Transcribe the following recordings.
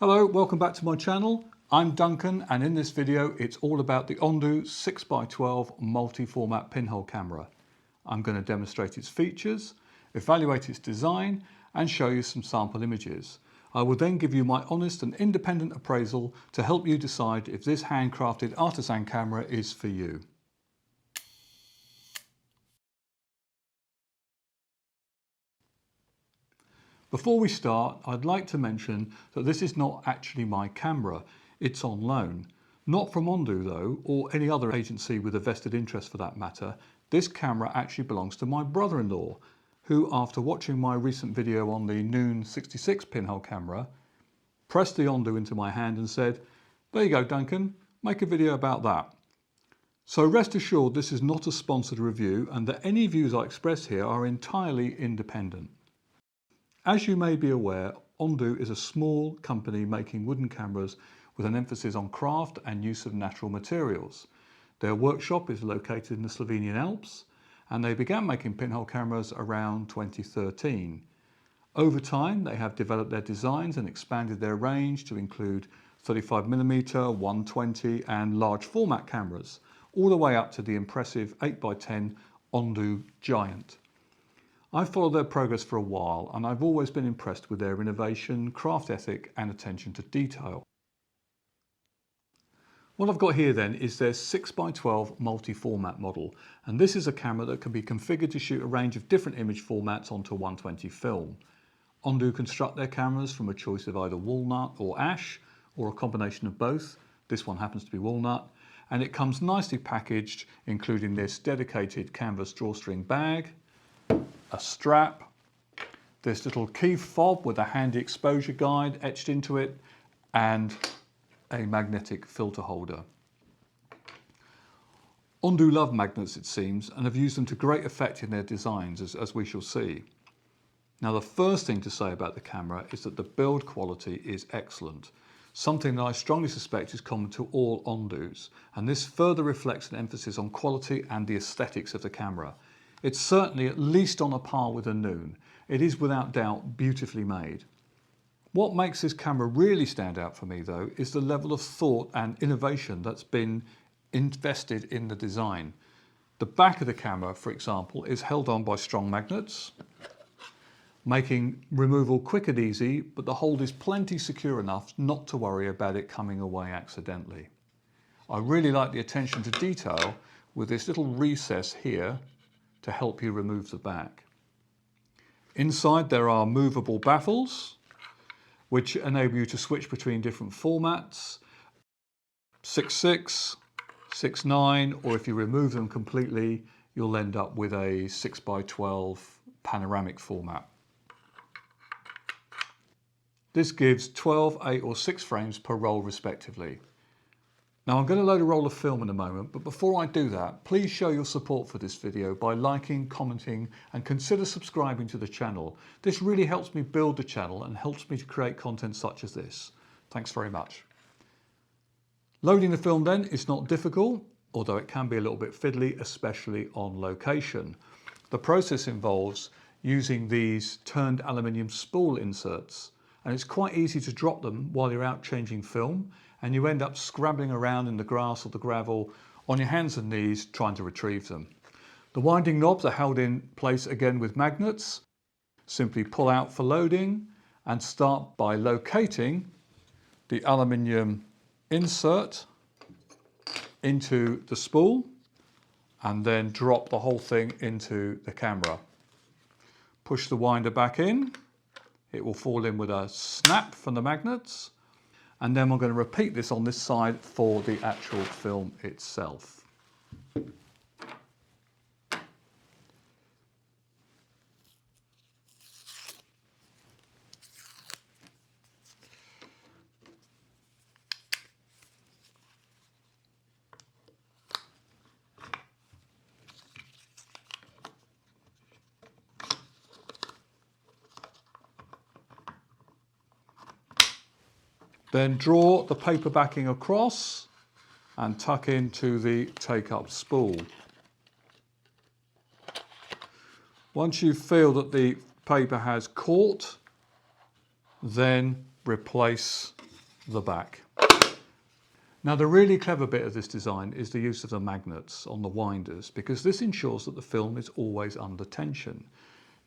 Hello, welcome back to my channel. I'm Duncan, and in this video it's all about the Ondu 6x12 multi-format pinhole camera. I'm going to demonstrate its features, evaluate its design and show you some sample images. I will then give you my honest and independent appraisal to help you decide if this handcrafted artisan camera is for you. Before we start, I'd like to mention that this is not actually my camera, it's on loan. Not from Ondu though, or any other agency with a vested interest for that matter. This camera actually belongs to my brother-in-law, who after watching my recent video on the Ondu 6x12 pinhole camera, pressed the Ondu into my hand and said, "There you go Duncan, make a video about that." So rest assured this is not a sponsored review and that any views I express here are entirely independent. As you may be aware, Ondu is a small company making wooden cameras with an emphasis on craft and use of natural materials. Their workshop is located in the Slovenian Alps and they began making pinhole cameras around 2013. Over time they have developed their designs and expanded their range to include 35mm, 120 and large format cameras, all the way up to the impressive 8x10 Ondu Giant. I've followed their progress for a while and I've always been impressed with their innovation, craft ethic and attention to detail. What I've got here then is their 6x12 multi-format model, and this is a camera that can be configured to shoot a range of different image formats onto 120 film. Ondu construct their cameras from a choice of either walnut or ash, or a combination of both. This one happens to be walnut, and it comes nicely packaged, including this dedicated canvas drawstring bag, a strap, this little key fob with a handy exposure guide etched into it, and a magnetic filter holder. Ondu love magnets it seems and have used them to great effect in their designs as we shall see. Now the first thing to say about the camera is that the build quality is excellent, something that I strongly suspect is common to all Ondus, and this further reflects an emphasis on quality and the aesthetics of the camera. It's certainly at least on a par with a Noon. It is without doubt beautifully made. What makes this camera really stand out for me though is the level of thought and innovation that's been invested in the design. The back of the camera, for example, is held on by strong magnets, making removal quick and easy, but the hold is plenty secure enough not to worry about it coming away accidentally. I really like the attention to detail with this little recess here to help you remove the back. Inside there are movable baffles which enable you to switch between different formats, 6.6, 6.9, or if you remove them completely you'll end up with a 6x12 panoramic format. This gives 12, 8 or 6 frames per roll respectively. Now I'm going to load a roll of film in a moment, but before I do that, please show your support for this video by liking, commenting and consider subscribing to the channel. This really helps me build the channel and helps me to create content such as this. Thanks very much. Loading the film then is not difficult, although it can be a little bit fiddly, especially on location. The process involves using these turned aluminium spool inserts, and it's quite easy to drop them while you're out changing film, and you end up scrabbling around in the grass or the gravel on your hands and knees trying to retrieve them. The winding knobs are held in place again with magnets. Simply pull out for loading and start by locating the aluminium insert into the spool and then drop the whole thing into the camera. Push the winder back in. It will fall in with a snap from the magnets. And then we're going to repeat this on this side for the actual film itself. Then draw the paper backing across and tuck into the take-up spool. Once you feel that the paper has caught, then replace the back. Now the really clever bit of this design is the use of the magnets on the winders, because this ensures that the film is always under tension.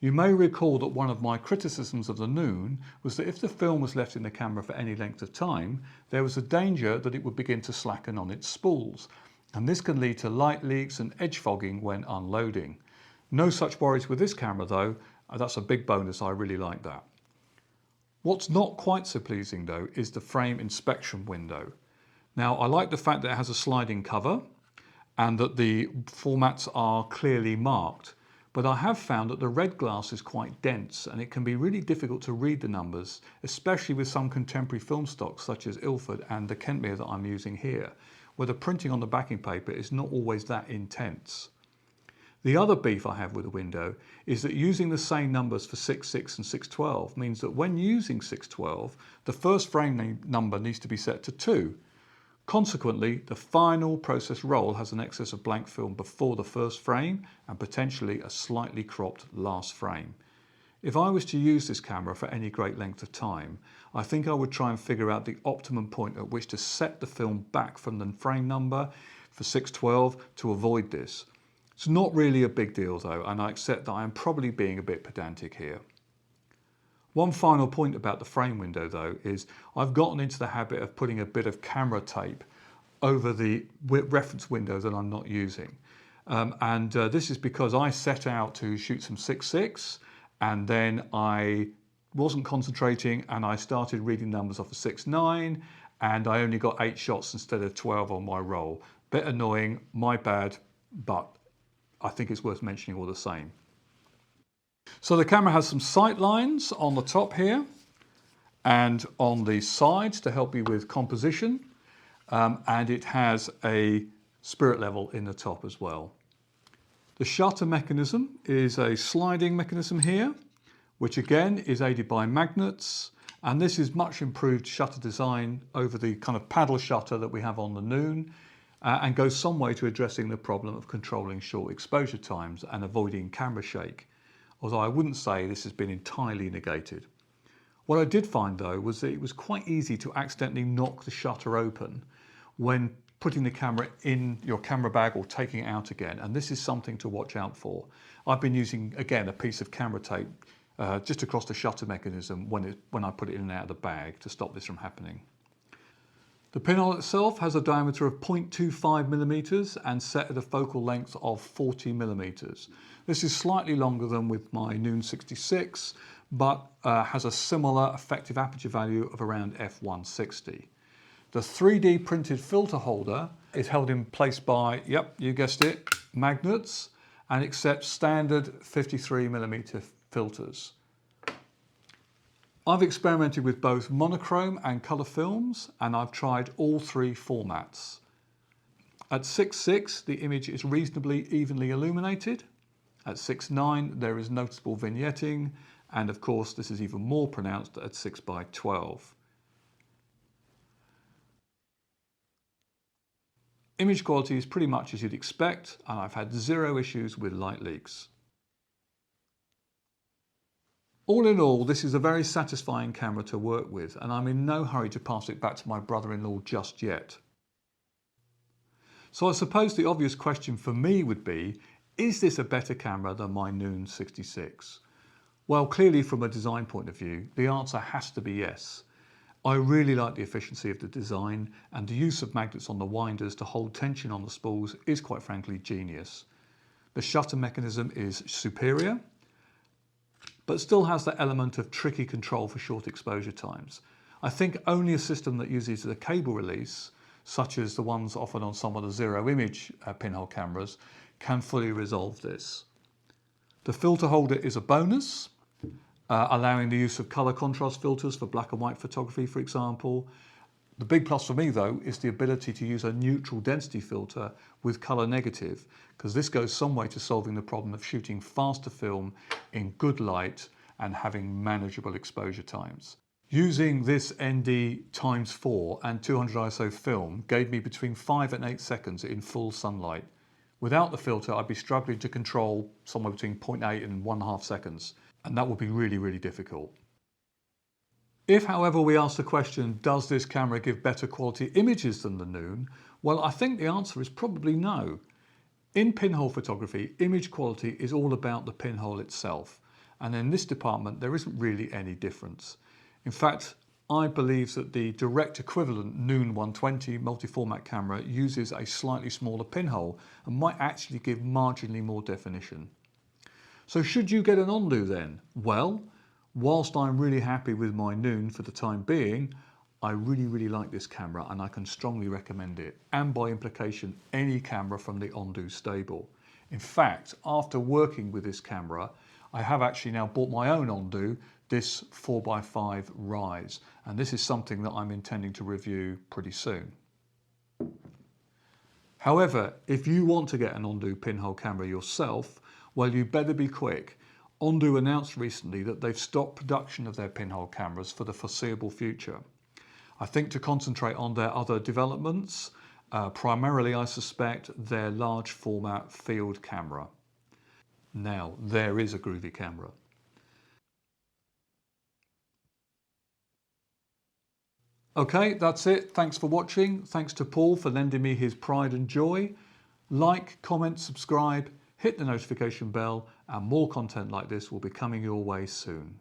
You may recall that one of my criticisms of the Noon was that if the film was left in the camera for any length of time, there was a danger that it would begin to slacken on its spools. And this can lead to light leaks and edge fogging when unloading. No such worries with this camera though. That's a big bonus, I really like that. What's not quite so pleasing though is the frame inspection window. Now I like the fact that it has a sliding cover and that the formats are clearly marked. But I have found that the red glass is quite dense and it can be really difficult to read the numbers, especially with some contemporary film stocks such as Ilford and the Kentmere that I'm using here, where the printing on the backing paper is not always that intense. The other beef I have with the window is that using the same numbers for 6.6 and 6.12 means that when using 6.12, the first frame number needs to be set to 2. Consequently, the final process roll has an excess of blank film before the first frame and potentially a slightly cropped last frame. If I was to use this camera for any great length of time, I think I would try and figure out the optimum point at which to set the film back from the frame number for 6.12 to avoid this. It's not really a big deal though, and I accept that I am probably being a bit pedantic here. One final point about the frame window though is I've gotten into the habit of putting a bit of camera tape over the reference window that I'm not using. This is because I set out to shoot some 6.6 and then I wasn't concentrating and I started reading numbers off of 6.9 and I only got 8 shots instead of 12 on my roll. Bit annoying, my bad, but I think it's worth mentioning all the same. So the camera has some sight lines on the top here and on the sides to help you with composition, and it has a spirit level in the top as well. The shutter mechanism is a sliding mechanism here, which again is aided by magnets, and this is much improved shutter design over the kind of paddle shutter that we have on the Noon, and goes some way to addressing the problem of controlling short exposure times and avoiding camera shake. Although I wouldn't say this has been entirely negated. What I did find though was that it was quite easy to accidentally knock the shutter open when putting the camera in your camera bag or taking it out again, and this is something to watch out for. I've been using again a piece of camera tape just across the shutter mechanism when I put it in and out of the bag to stop this from happening. The pinhole itself has a diameter of 0.25 millimeters and set at a focal length of 40 millimeters. This is slightly longer than with my Noon 66, but has a similar effective aperture value of around f1.60. The 3D printed filter holder is held in place by, yep, you guessed it, magnets, and accepts standard 53 millimeter filters. I've experimented with both monochrome and colour films, and I've tried all 3 formats. At 6.6 the image is reasonably evenly illuminated. At 6.9 there is noticeable vignetting, and of course this is even more pronounced at 6x12. Image quality is pretty much as you'd expect, and I've had 0 issues with light leaks. All in all, this is a very satisfying camera to work with, and I'm in no hurry to pass it back to my brother-in-law just yet. So I suppose the obvious question for me would be, is this a better camera than my Noon 66? Well, clearly from a design point of view, the answer has to be yes. I really like the efficiency of the design, and the use of magnets on the winders to hold tension on the spools is quite frankly genius. The shutter mechanism is superior, but still has that element of tricky control for short exposure times. I think only a system that uses a cable release, such as the ones offered on some of the zero image pinhole cameras, can fully resolve this. The filter holder is a bonus, allowing the use of colour contrast filters for black and white photography, for example. The big plus for me though is the ability to use a neutral density filter with colour negative, because this goes some way to solving the problem of shooting faster film in good light and having manageable exposure times. Using this ND x4 and 200 ISO film gave me between 5 and 8 seconds in full sunlight. Without the filter I'd be struggling to control somewhere between 0.8 and 1.5 seconds, and that would be really, really difficult. If, however, we ask the question, does this camera give better quality images than the Noon? Well, I think the answer is probably no. In pinhole photography, image quality is all about the pinhole itself. And in this department, there isn't really any difference. In fact, I believe that the direct equivalent Noon 120 multi-format camera uses a slightly smaller pinhole and might actually give marginally more definition. So should you get an Ondu then? Well, whilst I'm really happy with my Noon for the time being, I really like this camera and I can strongly recommend it, and by implication any camera from the Ondu stable. In fact, after working with this camera, I have actually now bought my own Ondu, this 4x5 Rise, and this is something that I'm intending to review pretty soon. However, if you want to get an Ondu pinhole camera yourself, well, you better be quick. Ondu announced recently that they've stopped production of their pinhole cameras for the foreseeable future. I think to concentrate on their other developments, primarily I suspect their large format field camera. Now, there is a groovy camera. Okay, that's it. Thanks for watching. Thanks to Paul for lending me his pride and joy. Like, comment, subscribe, hit the notification bell, and more content like this will be coming your way soon.